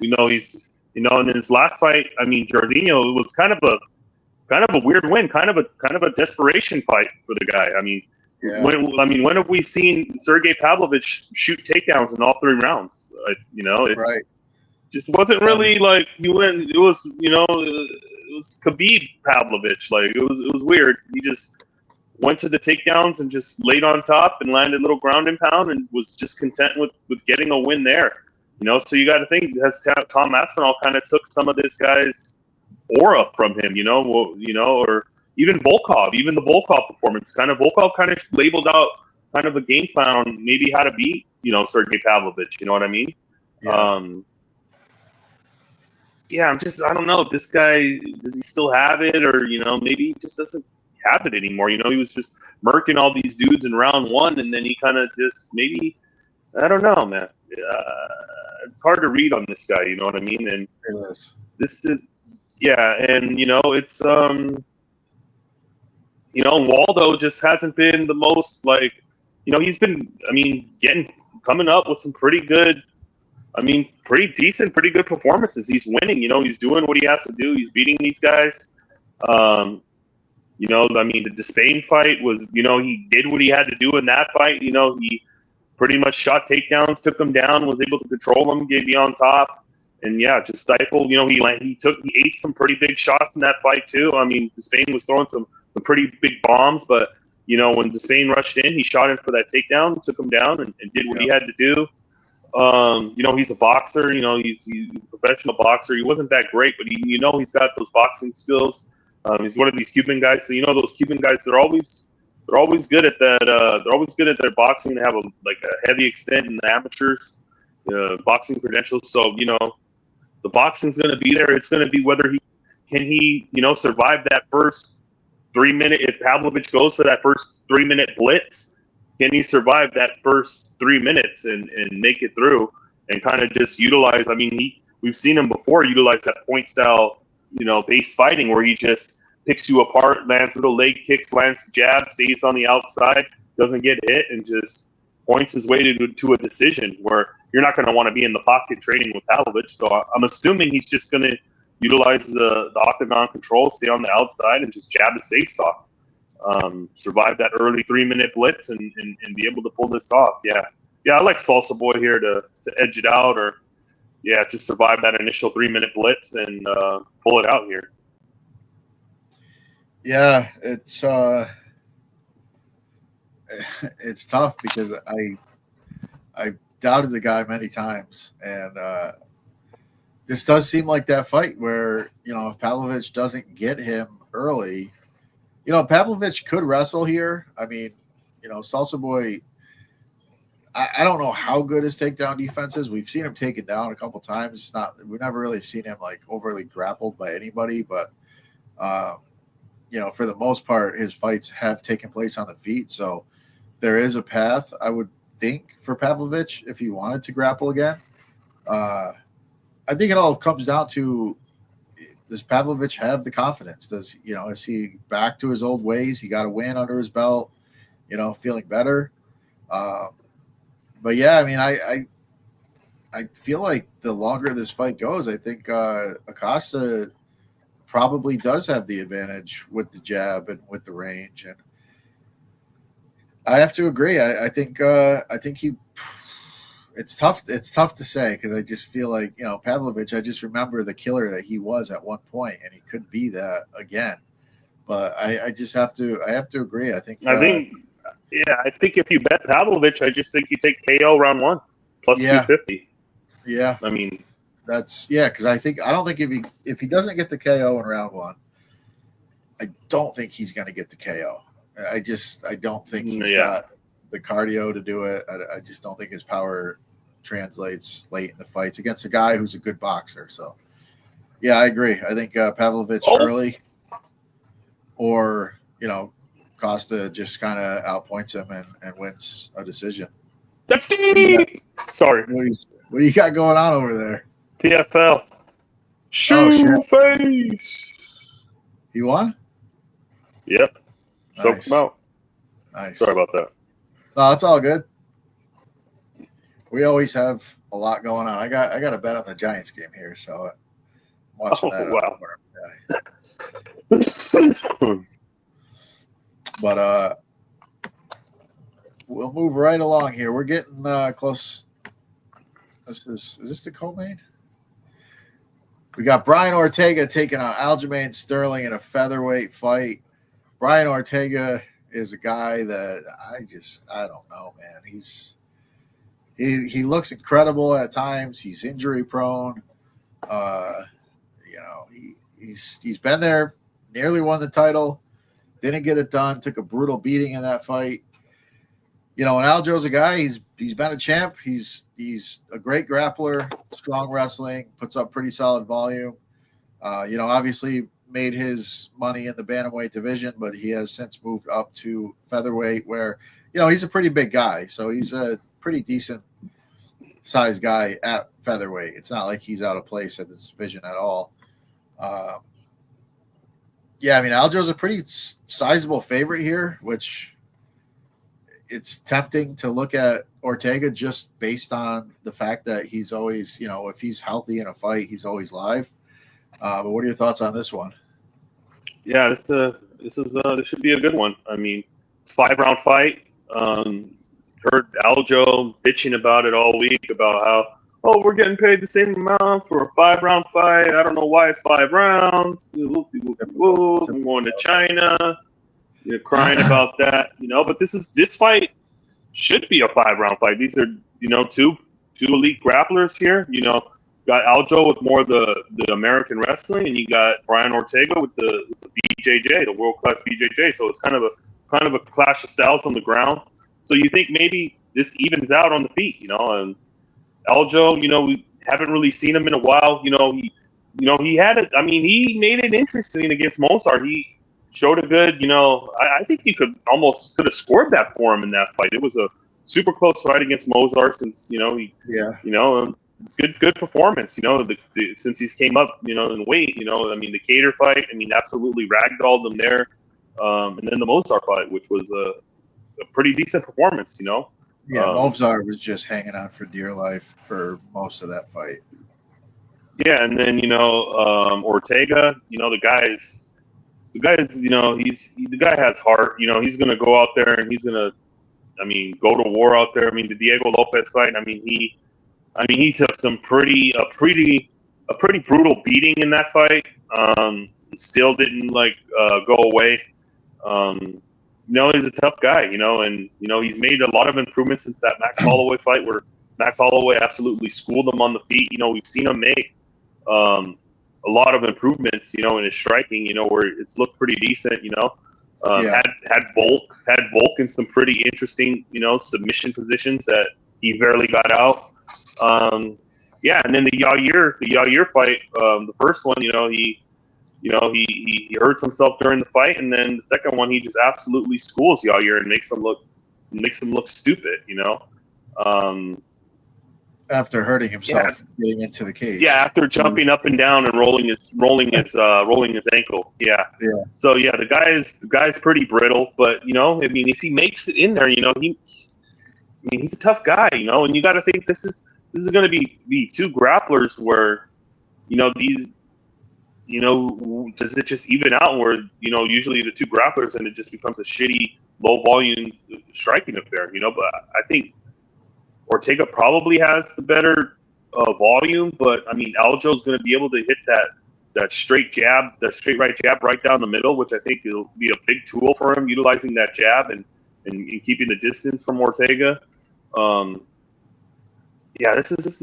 know he's, and in his last fight, I mean, Jorginho, it was kind of a weird win, kind of a desperation fight for the guy. I mean, when have we seen Sergey Pavlovich shoot takedowns in all 3 rounds? Right. Just wasn't really like you went. It was it was Khabib Pavlovich. Like it was weird. He just went to the takedowns and just laid on top and landed a little ground and pound and was just content with getting a win there. So you got to think, has Tom Aspinall kind of took some of this guy's aura from him, or even Volkov, even the Volkov performance, Volkov kind of labeled out kind of a game plan, maybe how to beat, Sergey Pavlovich, you know what I mean? Yeah. I don't know. This guy, does he still have it, or maybe he just doesn't have it anymore? He was just murking all these dudes in round 1, and then he kind of just maybe, I don't know, man. It's hard to read on this guy. You know what I mean? And this is, and it's Waldo just hasn't been the most he's been, coming up with some pretty good. Pretty decent, pretty good performances. He's winning, he's doing what he has to do. He's beating these guys. The Despain fight was, he did what he had to do in that fight. He pretty much shot takedowns, took him down, was able to control him, gave you on top, and just stifled. He ate some pretty big shots in that fight too. Despain was throwing some pretty big bombs, but when Despain rushed in, he shot in for that takedown, took him down, and did what he had to do. He's a boxer. He's a professional boxer. He wasn't that great, but he's got those boxing skills. He's one of these Cuban guys. So those Cuban guys, they're always good at that. They're always good at their boxing. They have a heavy extent in the amateurs, boxing credentials. So the boxing's going to be there. It's going to be whether he can survive that first 3 minute. If Pavlovich goes for that first 3 minute blitz, can he survive that first 3 minutes and make it through and kind of just utilize? We've seen him before utilize that point style, base fighting where he just picks you apart, lands little leg kicks, lands jab, stays on the outside, doesn't get hit, and just points his way to a decision where you're not going to want to be in the pocket trading with Pavlovich. So I'm assuming he's just going to utilize the octagon control, stay on the outside, and just jab his face off. Survive that early 3 minute blitz and be able to pull this off. I like Salsa Boy here to edge it out, or just survive that initial 3 minute blitz and pull it out here. Yeah, it's tough because I doubted the guy many times, and this does seem like that fight where if Pavlovich doesn't get him early. Pavlovich could wrestle here. Salsa Boy, I don't know how good his takedown defense is. We've seen him taken down a couple times. It's not we've never really seen him like overly grappled by anybody, but for the most part, his fights have taken place on the feet. So there is a path, I would think, for Pavlovich if he wanted to grapple again. I think it all comes down to, does Pavlovich have the confidence? Is he back to his old ways? He got a win under his belt, feeling better. But yeah, I mean, I feel like the longer this fight goes, I think Acosta probably does have the advantage with the jab and with the range. And I have to agree. I think he. It's tough. It's tough to say because I just feel like Pavlovich. I just remember the killer that he was at one point, and he could be that again. But I just have to. I have to agree. I think. I think if you bet Pavlovich, I just think you take KO round 1 plus 250. Yeah. I mean, because I don't think if he doesn't get the KO in round 1, I don't think he's going to get the KO. I don't think he's got the cardio to do it. I just don't think his power translates late in the fights against a guy who's a good boxer. So, yeah, I agree. I think Pavlovich early, or Costa just kind of outpoints him and wins a decision. That's sorry. What do you got going on over there? PFL. Shoe face. He won? Yep. Choked him out. Nice. Sorry about that. No, that's all good. We always have a lot going on. I got a bet on the Giants game here, so I'm watching that. Wow. But we'll move right along here. We're getting close. Is this the co-main? We got Brian Ortega taking on Aljamain Sterling in a featherweight fight. Brian Ortega is a guy that I don't know, man. He looks incredible at times. He's injury prone. He's been there, nearly won the title, didn't get it done, took a brutal beating in that fight. And Aljo's a guy, he's been a champ. He's a great grappler, strong wrestling, puts up pretty solid volume. Obviously made his money in the bantamweight division, but he has since moved up to featherweight where, he's a pretty big guy. So he's a pretty decent sized guy at featherweight. It's not like he's out of place at this division at all. Aljo's a pretty sizable favorite here, which it's tempting to look at Ortega just based on the fact that he's always, if he's healthy in a fight, he's always live. But what are your thoughts on this one? Yeah, this should be a good one. I mean, it's a 5-round fight. Heard Aljo bitching about it all week about how, we're getting paid the same amount for a 5-round fight. I don't know why it's 5 rounds. I'm going to China. You're crying about that, but this fight should be a 5-round fight. These are, two elite grapplers here. Got Aljo with more of the American wrestling, and you got Brian Ortega with the BJJ, the world class BJJ. So it's kind of a clash of styles on the ground. So you think maybe this evens out on the feet, and Aljo, we haven't really seen him in a while. He had it. I mean, he made it interesting against Mozart. He showed a good, I think he could have scored that for him in that fight. It was a super close fight against Mozart since, good performance, since he's came up, in weight, the Cater fight, absolutely ragdolled him there. And then the Mozart fight, which was a pretty decent performance, Yeah, Mozart was just hanging on for dear life for most of that fight. Yeah, and then, Ortega, the guy's, the guy has heart. He's going to go out there and he's going to, go to war out there. The Diego Lopez fight. He took a pretty brutal beating in that fight. Still didn't go away. He's a tough guy. And he's made a lot of improvements since that Max Holloway fight, where Max Holloway absolutely schooled him on the feet. We've seen him make a lot of improvements, in his striking, where it's looked pretty decent, had Volk in some pretty interesting, submission positions that he barely got out. And then the Yair fight, the first one, he hurts himself during the fight, and then the second one, he just absolutely schools Yair and makes him look stupid. After hurting himself getting into the cage. Yeah, after jumping up and down and rolling his ankle. Yeah. Yeah. So yeah, the guy's pretty brittle, but I mean, if he makes it in there, he's a tough guy, and you got to think this is going to be two grapplers where, these, does it just even out where, usually the two grapplers and it just becomes a shitty low volume striking affair, but I think Ortega probably has the better volume, but I mean, Aljo's going to be able to hit that straight right jab right down the middle, which I think will be a big tool for him, utilizing that jab and keeping the distance from Ortega. This is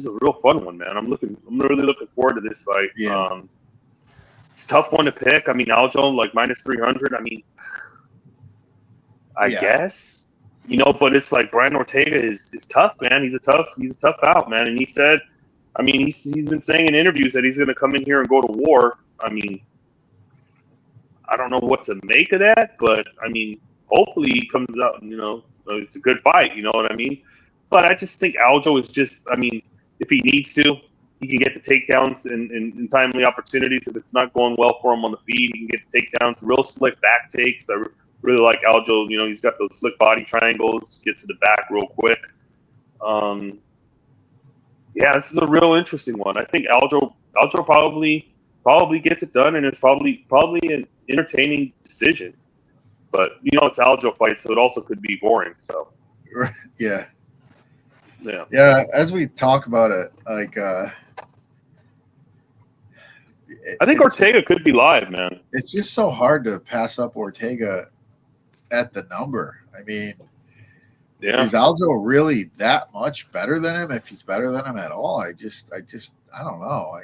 a real fun one, man. I'm really looking forward to this fight. Yeah. It's a tough one to pick. I mean, Aljo like minus 300. I mean, I guess. But it's like Brian Ortega is tough, man. He's a tough out, man. And he said, I mean, he's been saying in interviews that he's going to come in here and go to war. I mean, I don't know what to make of that, but I mean, hopefully he comes out, it's a good fight, you know what I mean? But I just think Aljo is just, I mean, if he needs to, he can get the takedowns in timely opportunities. If it's not going well for him on the feet, he can get the takedowns, real slick back takes. I really like Aljo. He's got those slick body triangles, gets to the back real quick. This is a real interesting one. I think Aljo probably gets it done, and it's probably an entertaining decision. But it's Aljo fight, so it also could be boring. So yeah. As we talk about it, like I think Ortega could be live, man. It's just so hard to pass up Ortega at the number. I mean, is Aljo really that much better than him? If he's better than him at all, I don't know.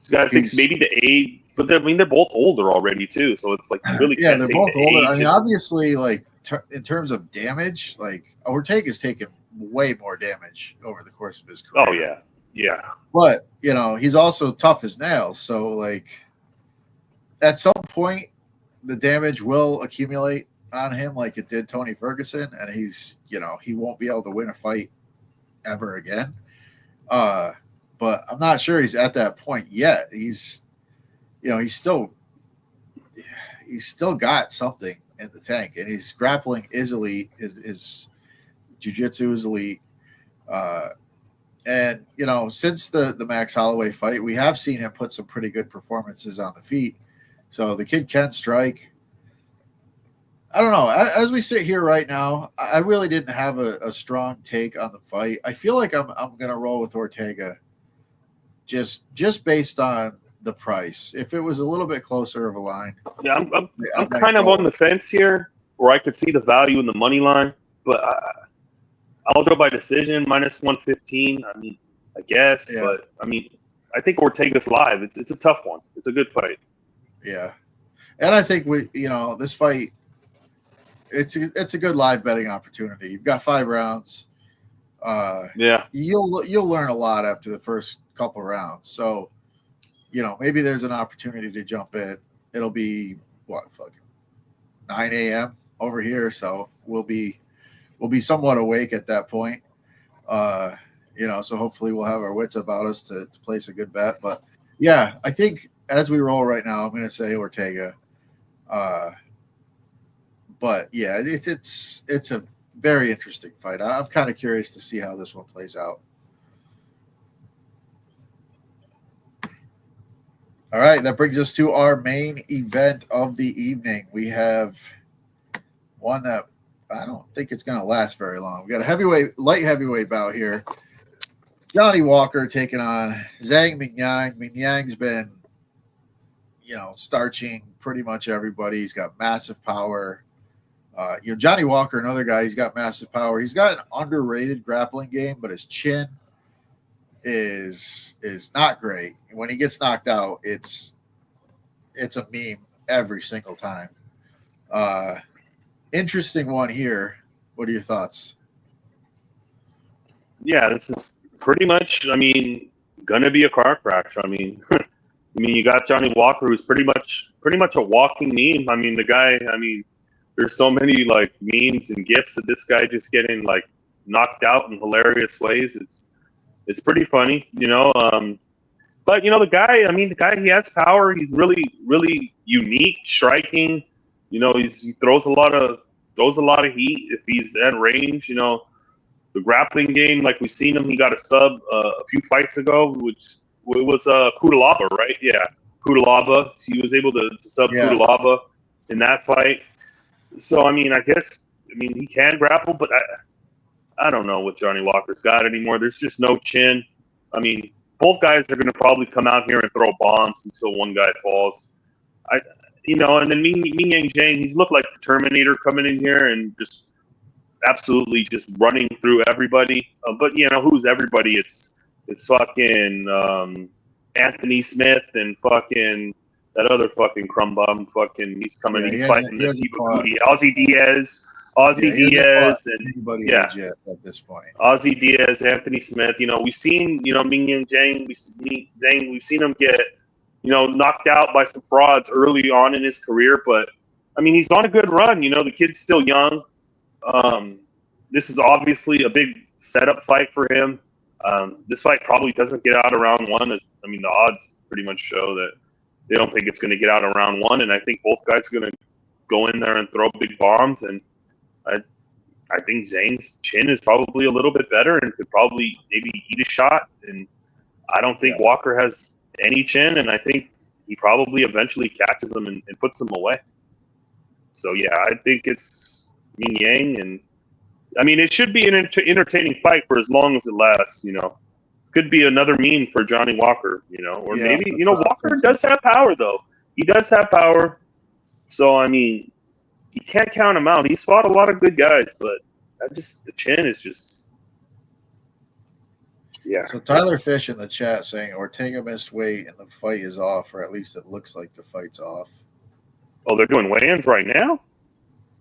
You got to think maybe the age, but I mean they're both older already too, so it's like really they're both older. I mean, obviously, like in terms of damage, like Ortega's taken way more damage over the course of his career. Oh yeah. But he's also tough as nails. So like, at some point, the damage will accumulate on him, like it did Tony Ferguson, and he's he won't be able to win a fight ever again. But I'm not sure he's at that point yet. He's still got something in the tank, and his grappling is elite. His jiu-jitsu is elite. And since the Max Holloway fight, we have seen him put some pretty good performances on the feet. So the kid can strike. I don't know. As we sit here right now, I really didn't have a strong take on the fight. I feel like I'm going to roll with Ortega just based on the price. If it was a little bit closer of a line. Yeah, I'm kind of on the fence here where I could see the value in the money line, but I'll go by decision minus 115. I mean, I guess, but I mean, I think Ortega's live. It's a tough one. It's a good fight. Yeah. And I think this fight, it's a good live betting opportunity. You've got 5 rounds. You'll learn a lot after the first couple rounds. So, maybe there's an opportunity to jump in. It'll be 9 a.m. over here, so we'll be somewhat awake at that point. So hopefully we'll have our wits about us to place a good bet. But yeah, I think as we roll right now, I'm going to say Ortega. But yeah, it's a very interesting fight. I'm kind of curious to see how this one plays out. All right, that brings us to our main event of the evening. We have one that I don't think it's going to last very long. We got a light heavyweight bout here. Johnny Walker taking on Zhang Mingyang. Mingyang's been, starching pretty much everybody. He's got massive power. Johnny Walker, another guy, he's got massive power. He's got an underrated grappling game, but his chin is not great. When he gets knocked out, it's a meme every single time. Interesting one here. What are your thoughts? Yeah, this is pretty much. I mean, gonna be a car crash. I mean, you got Johnny Walker, who's pretty much a walking meme. I mean, the guy. I mean, there's so many like memes and gifs of this guy just getting like knocked out in hilarious ways. It's pretty funny, you know. But you know, the guy. I mean, the guy. He has power. He's really unique, striking. You know, he throws a lot of heat if he's at range. You know, the grappling game, like we've seen him. He got a sub a few fights ago, which was Kudalaba, right? Yeah, Kudalaba. He was able to sub Yeah. Kudalaba in that fight. So I mean, I mean he can grapple, but I don't know what Johnny Walker's got anymore. There's just no chin. I mean, both guys are going to probably come out here and throw bombs until one guy falls. You know, and then Mingyang Jang, he's looked like the Terminator coming in here and just absolutely just running through everybody. But you know, who's everybody? It's fucking Anthony Smith and fucking that other fucking crumb bum. Fucking he's coming. Yeah, he's fighting the Ozzy Ozzy Diaz. And anybody yeah, legit at this point. Ozzy Diaz, Anthony Smith. You know, we've seen Mingyang Jang. We've seen him get knocked out by some frauds early on in his career, but I mean he's on a good run. You know, the kid's still young. This is obviously a big setup fight for him. This fight probably doesn't get out of round one. I mean, the odds pretty much show that they don't think it's going to get out of round one, and I think both guys are going to go in there and throw big bombs. And I think Zane's chin is probably a little bit better and could probably maybe eat a shot. And I don't think Walker has any chin, and I think he probably eventually catches him and puts him away. So yeah, I think it's Mingyang, and I mean it should be an entertaining fight for as long as it lasts. You know, could be another meme for Johnny Walker. You know, or maybe Walker does have power though. He does have power. So I mean, you can't count him out. He's fought a lot of good guys, but the chin is just. Yeah. So Tyler Fish in the chat saying Ortega missed weight and the fight is off, or at least it looks like the fight's off. Oh, they're doing weigh-ins right now?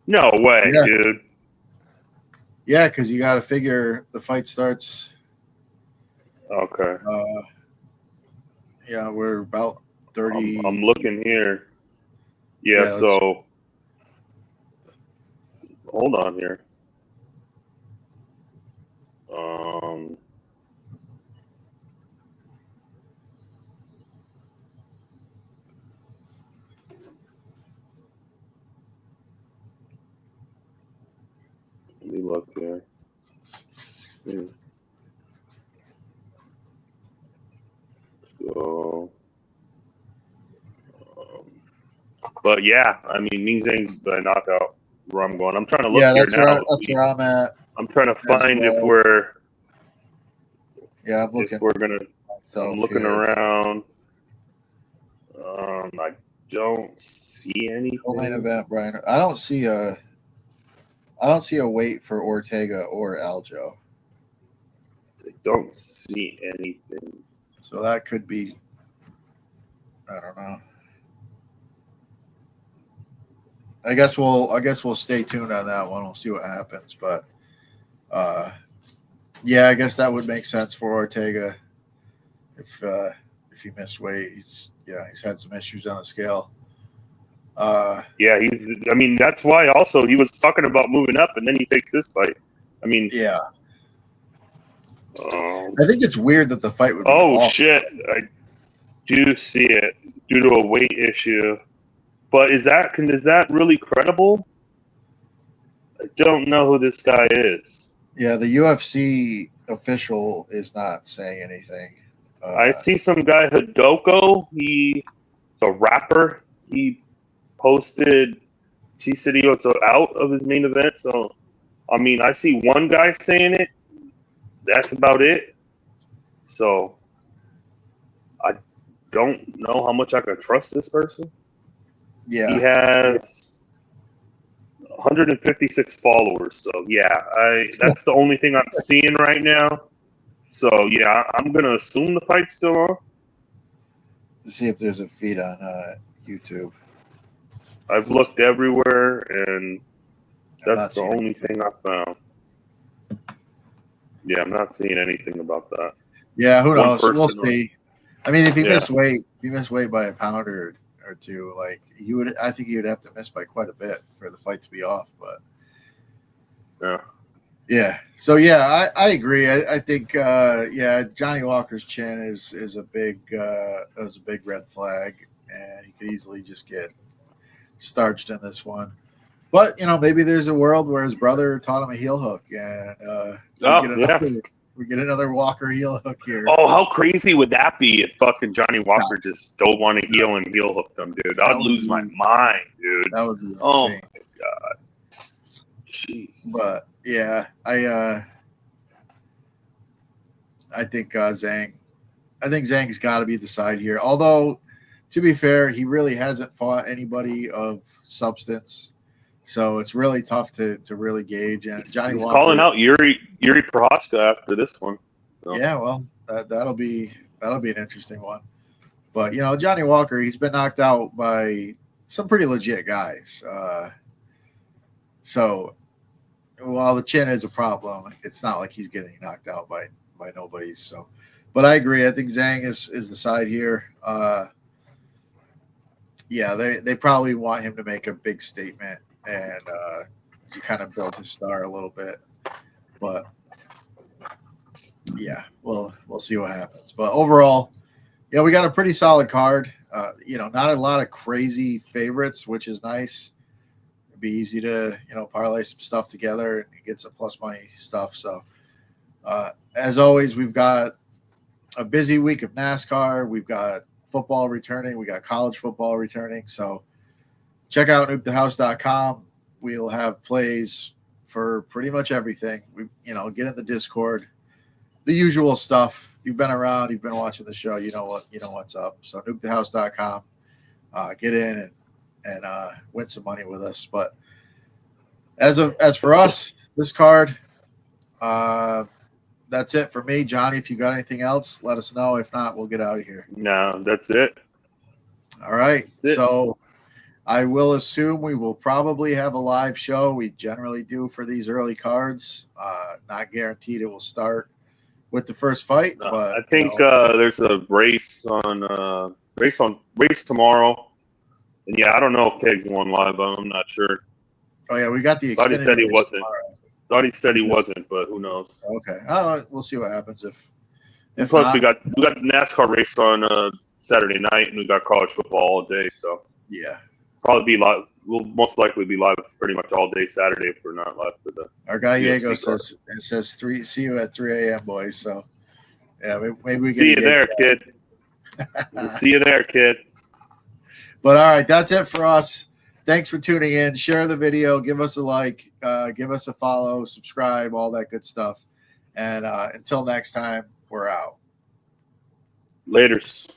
No way, dude. Yeah, because you got to figure the fight starts. Okay. Yeah, we're about 30. I'm looking here. Yeah, so hold on here. Let me look here. So, but yeah, I mean, Mingyang's the knockout where I'm going. I'm trying to look here now. That's where I'm at. I'm trying to find if we're. Yeah, I'm looking. If we're gonna. I'm looking around. I don't see anything. Main event, Brian. I don't see a weight for Ortega or Aljo. I don't see anything. So that could be. I don't know. I guess we'll stay tuned on that one. We'll see what happens, but yeah, I guess that would make sense for Ortega if he missed weight. He's had some issues on the scale. Yeah, I mean, that's why also he was talking about moving up, and then he takes this fight. I mean, yeah. I think it's weird that the fight would be off. Shit. I do see it due to a weight issue. But is that really credible? I don't know who this guy is. Yeah, the UFC official is not saying anything. I see some guy, Hidoko. He's a rapper. He posted, he said he was out of his main event. So, I mean, I see one guy saying it. That's about it. So, I don't know how much I can trust this person. Yeah. He has 156 followers. So, yeah, that's the only thing I'm seeing right now. So, yeah, I'm going to assume the fight's still on. Let's see if there's a feed on YouTube. I've looked everywhere, and that's the only thing I found. Yeah, I'm not seeing anything about that. Yeah, who One knows? We'll person was- see. I mean, if he Yeah. missed weight, if he missed weight by a pound or two, like he would. I think he would have to miss by quite a bit for the fight to be off. But Yeah. yeah, so yeah, I agree. I think yeah, Johnny Walker's chin is a big red flag, and he could easily just get starched in this one. But maybe there's a world where his brother taught him a heel hook, and we get another Walker heel hook here. Oh, how crazy would that be if fucking Johnny Walker just stole one a heel and heel hooked him, dude? I'd lose my mind, dude. That would be insane. Oh my god. Jeez. But yeah, I think Zhang's got to be the side here. Although, to be fair, he really hasn't fought anybody of substance, so it's really tough to really gauge. And Johnny He's Walker calling out Yuri Prohaska after this one. So. Yeah, well, that'll be an interesting one. But Johnny Walker, he's been knocked out by some pretty legit guys. So while the chin is a problem, it's not like he's getting knocked out by nobody. So, but I agree. I think Zhang is the side here. Yeah, they probably want him to make a big statement and to kind of build his star a little bit. But yeah, we'll see what happens. But overall, yeah, we got a pretty solid card. Not a lot of crazy favorites, which is nice. It'd be easy to parlay some stuff together and get some plus money stuff. So as always, we've got a busy week of NASCAR. We've got football returning. We got college football returning. So check out nukethehouse.com. We'll have plays for pretty much everything. We get in the Discord. The usual stuff. You've been around, you've been watching the show, you know what's up. So nukethehouse.com. Get in and win some money with us. But as for us, this card, that's it for me. Johnny, if you got anything else, let us know. If not, we'll get out of here. No, that's it. All right. So I will assume we will probably have a live show. We generally do for these early cards. Not guaranteed it will start with the first fight, but I think there's a race tomorrow. And yeah, I don't know if Keg's won live, but I'm not sure. Oh yeah, we got the Thought he Xfinity said he race wasn't. tomorrow. Thought he said he wasn't, but who knows? Okay. We'll see what happens if plus not. we got the NASCAR race on Saturday night, and we got college football all day. So yeah, probably be live. We'll most likely be live pretty much all day Saturday if we're not live for the. Our guy Diego UFC says see you at 3 a.m. boys. So yeah, maybe we can see you there, kid. We'll see you there, kid. But all right, that's it for us. Thanks for tuning in. Share the video, give us a like, give us a follow, subscribe, all that good stuff. And until next time, we're out. Laters.